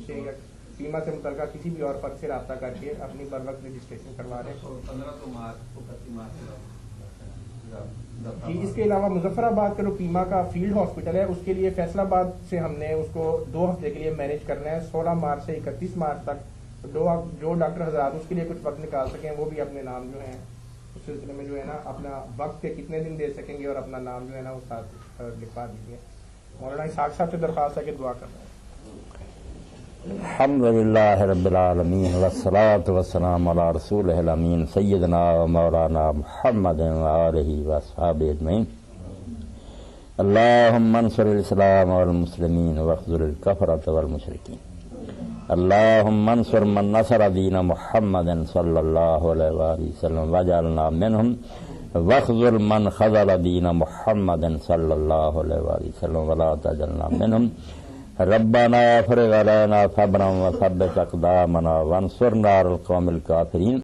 سے یا پیما سے متعلقہ کسی بھی اور فرد سے رابطہ کر کے اپنی بر وقت رجسٹریشن کروا رہے جی۔ اس کے علاوہ مظفر آباد کا جو پیما کا فیلڈ ہاسپٹل ہے اس کے لیے فیصل آباد سے ہم نے اس کو 2 ہفتے کے لیے مینیج کرنا ہے، 16 مارچ سے 31 مارچ تک جو ڈاکٹر حضرات اس کے لیے کچھ وقت نکال سکیں وہ بھی اپنے نام جو ہیں اس سلسلے میں جو ہے نا اپنا وقت کے کتنے دن دے سکیں گے اور اپنا نام جو ہے نا وہ ساتھ لکھوا دیجیے۔ مولانا اسحاق صاحب سے درخواست ہے کہ دعا کرنا ہے۔ الحمدللہ رب العالمین والصلاة والسلام علی رسولہ الامین سیدنا و مولانا محمد وآلہ واصحابہ اجمعین۔ اللہم انصر الاسلام والمسلمین واخذل الکفرۃ والمشرکین۔ اللہم انصر من نصر دین محمد صلی اللہ علیہ وآلہ وسلم واجعلنا منہم واخذل من خذل دین محمد صلی اللہ علیہ وآلہ وسلم ولا تجعلنا منہم۔ ربنا افرغ علینا صبرا وثبت اقدامنا وانصرنا علی القوم الکافرین۔